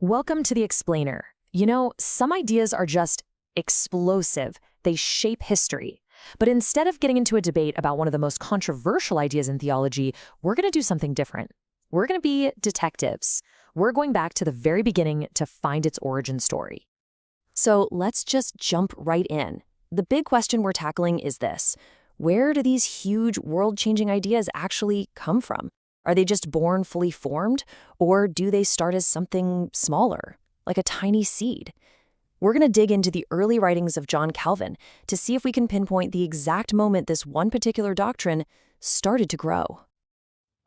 Welcome to The Explainer. You know, some ideas are just explosive. They shape history. But instead of getting into a debate about one of the most controversial ideas in theology, we're going to do something different. We're going to be detectives. We're going back to the very beginning to find its origin story. So let's just jump right in. The big question we're tackling is this: where do these huge world-changing ideas actually come from? Are they just born fully formed, or do they start as something smaller, like a tiny seed? We're going to dig into the early writings of John Calvin to see if we can pinpoint the exact moment this one particular doctrine started to grow.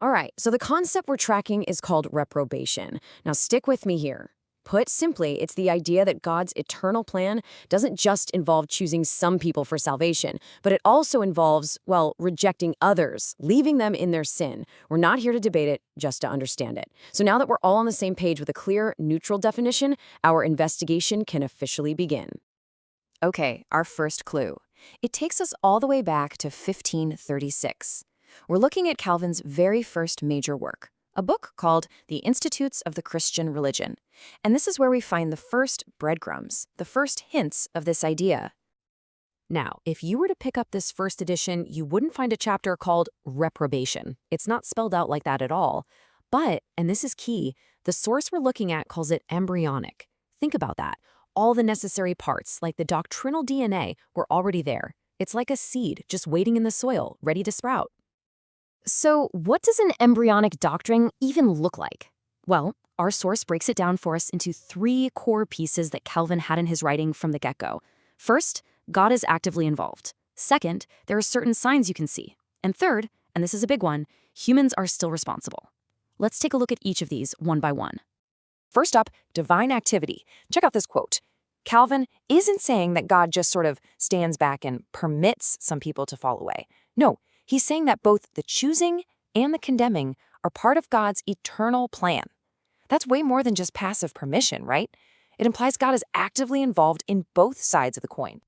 All right, so the concept we're tracking is called reprobation. Now stick with me here. Put simply, it's the idea that God's eternal plan doesn't just involve choosing some people for salvation, but it also involves, well, rejecting others, leaving them in their sin. We're not here to debate it, just to understand it. So now that we're all on the same page with a clear, neutral definition, our investigation can officially begin. Okay, our first clue. It takes us all the way back to 1536. We're looking at Calvin's very first major work, a book called The Institutes of the Christian Religion. And this is where we find the first breadcrumbs, the first hints of this idea. Now, if you were to pick up this first edition, you wouldn't find a chapter called reprobation. It's not spelled out like that at all. But, and this is key, the source we're looking at calls it embryonic. Think about that. All the necessary parts, like the doctrinal DNA, were already there. It's like a seed just waiting in the soil, ready to sprout. So what does an embryonic doctrine even look like? Well, our source breaks it down for us into three core pieces that Calvin had in his writing from the get-go. First, God is actively involved. Second, there are certain signs you can see. And third, and this is a big one, humans are still responsible. Let's take a look at each of these one by one. First up, divine activity. Check out this quote. Calvin isn't saying that God just sort of stands back and permits some people to fall away. No, he's saying that both the choosing and the condemning are part of God's eternal plan. That's way more than just passive permission, right? It implies God is actively involved in both sides of the coin.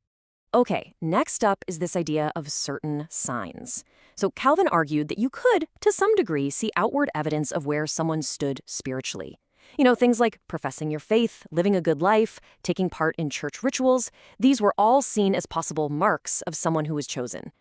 Okay, next up is this idea of certain signs. So Calvin argued that you could, to some degree, see outward evidence of where someone stood spiritually. You know, things like professing your faith, living a good life, taking part in church rituals. These were all seen as possible marks of someone who was chosen.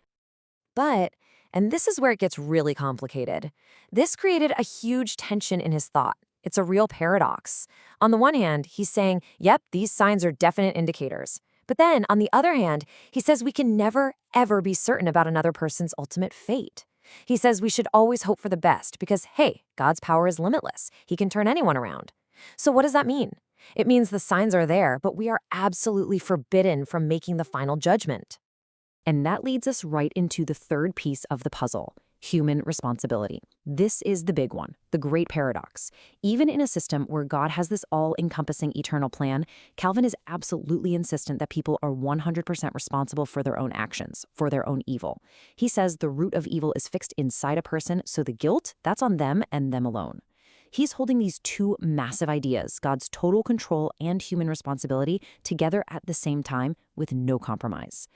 But, and this is where it gets really complicated, this created a huge tension in his thought. It's a real paradox. On the one hand, he's saying, yep, these signs are definite indicators. But then, on the other hand, he says we can never, ever be certain about another person's ultimate fate. He says we should always hope for the best because, hey, God's power is limitless. He can turn anyone around. So what does that mean? It means the signs are there, but we are absolutely forbidden from making the final judgment. And that leads us right into the third piece of the puzzle, human responsibility. This is the big one, the great paradox. Even in a system where God has this all-encompassing eternal plan, Calvin is absolutely insistent that people are 100% responsible for their own actions, for their own evil. He says the root of evil is fixed inside a person, so the guilt, that's on them and them alone. He's holding these two massive ideas, God's total control and human responsibility, together at the same time with no compromise.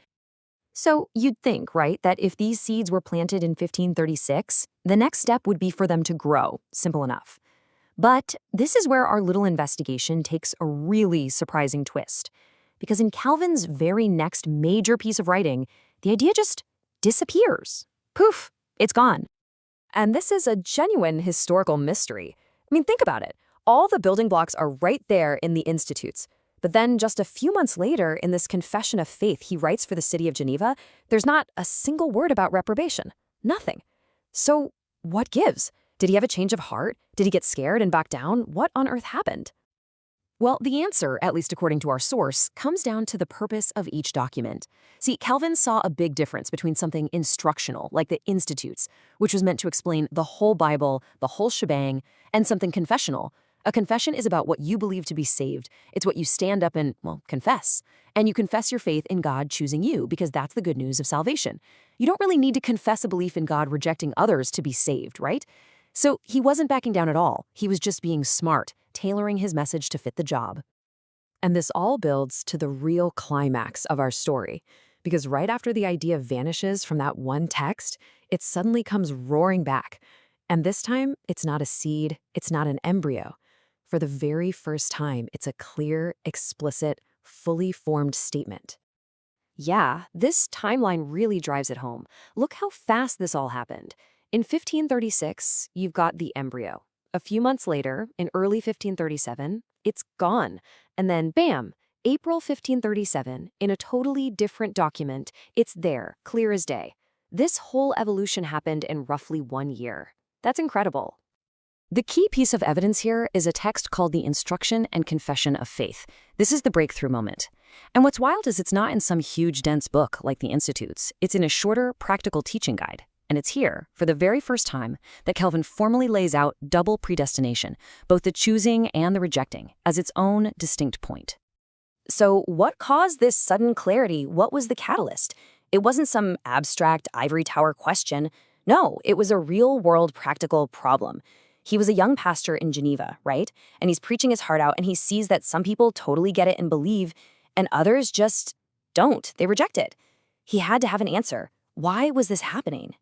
So you'd think, right, that if these seeds were planted in 1536, the next step would be for them to grow. Simple enough. But this is where our little investigation takes a really surprising twist. Because in Calvin's very next major piece of writing, the idea just disappears. Poof, it's gone. And this is a genuine historical mystery. I mean, think about it. All the building blocks are right there in the Institutes. But then just a few months later, in this Confession of Faith he writes for the city of Geneva, there's not a single word about reprobation. Nothing. So what gives? Did he have a change of heart? Did he get scared and back down? What on earth happened? Well, the answer, at least according to our source, comes down to the purpose of each document. See, Calvin saw a big difference between something instructional, like the Institutes, which was meant to explain the whole Bible, the whole shebang, and something confessional. A confession is about what you believe to be saved. It's what you stand up and, well, confess. And you confess your faith in God choosing you, because that's the good news of salvation. You don't really need to confess a belief in God rejecting others to be saved, right? So he wasn't backing down at all. He was just being smart, tailoring his message to fit the job. And this all builds to the real climax of our story. Because right after the idea vanishes from that one text, it suddenly comes roaring back. And this time, it's not a seed, it's not an embryo. For the very first time, it's a clear, explicit, fully formed statement. Yeah, this timeline really drives it home. Look how fast this all happened. In 1536, you've got the embryo. A few months later, in early 1537, it's gone. And then, bam, April 1537, in a totally different document, it's there, clear as day. This whole evolution happened in roughly 1 year. That's incredible. The key piece of evidence here is a text called the Instruction and Confession of Faith. This is the breakthrough moment. And what's wild is it's not in some huge, dense book like the Institutes. It's in a shorter, practical teaching guide. And it's here, for the very first time, that Calvin formally lays out double predestination, both the choosing and the rejecting, as its own distinct point. So what caused this sudden clarity? What was the catalyst? It wasn't some abstract ivory tower question. No, it was a real-world practical problem. He was a young pastor in Geneva, right? And he's preaching his heart out, and he sees that some people totally get it and believe, and others just don't. They reject it. He had to have an answer. Why was this happening?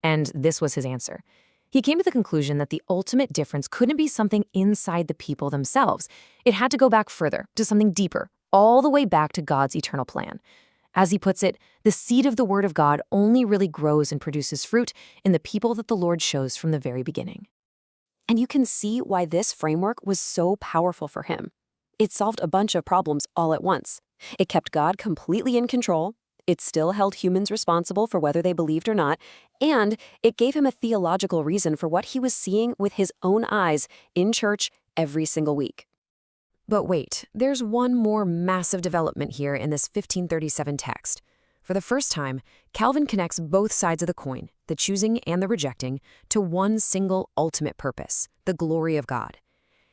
And this was his answer. He came to the conclusion that the ultimate difference couldn't be something inside the people themselves. It had to go back further, to something deeper, all the way back to God's eternal plan. As he puts it, the seed of the Word of God only really grows and produces fruit in the people that the Lord chose from the very beginning. And you can see why this framework was so powerful for him. It solved a bunch of problems all at once. It kept God completely in control, it still held humans responsible for whether they believed or not, and it gave him a theological reason for what he was seeing with his own eyes in church every single week. But wait, there's one more massive development here in this 1537 text. For the first time, Calvin connects both sides of the coin, the choosing and the rejecting, to one single ultimate purpose, the glory of God.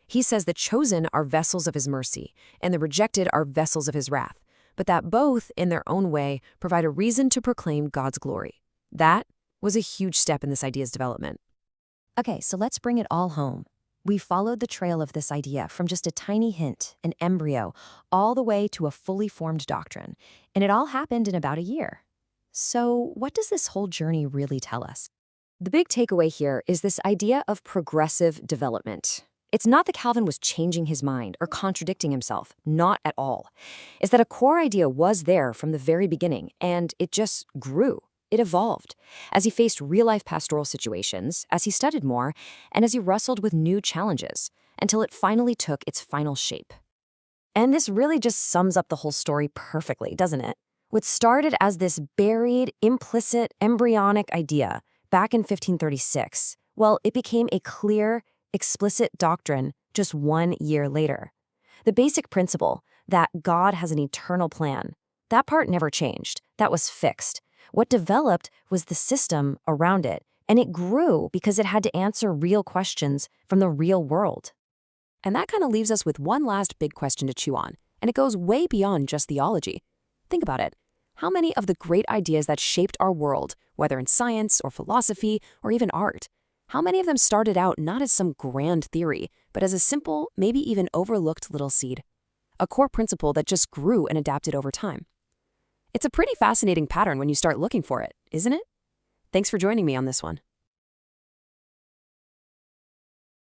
He says the chosen are vessels of his mercy, and the rejected are vessels of his wrath, but that both, in their own way, provide a reason to proclaim God's glory. That was a huge step in this idea's development. Okay, so let's bring it all home. We followed the trail of this idea from just a tiny hint, an embryo, all the way to a fully formed doctrine, and it all happened in about a year. So what does this whole journey really tell us? The big takeaway here is this idea of progressive development. It's not that Calvin was changing his mind or contradicting himself, not at all. It's that a core idea was there from the very beginning, and it just grew. It evolved as he faced real-life pastoral situations, as he studied more, and as he wrestled with new challenges, until it finally took its final shape. And this really just sums up the whole story perfectly, doesn't it? What started as this buried, implicit, embryonic idea back in 1536, well, it became a clear, explicit doctrine just 1 year later. The basic principle that God has an eternal plan, that part never changed. That was fixed. What developed was the system around it, and it grew because it had to answer real questions from the real world. And that kind of leaves us with one last big question to chew on, and it goes way beyond just theology. Think about it. How many of the great ideas that shaped our world, whether in science or philosophy or even art, how many of them started out not as some grand theory, but as a simple, maybe even overlooked little seed? A core principle that just grew and adapted over time. It's a pretty fascinating pattern when you start looking for it, isn't it? Thanks for joining me on this one.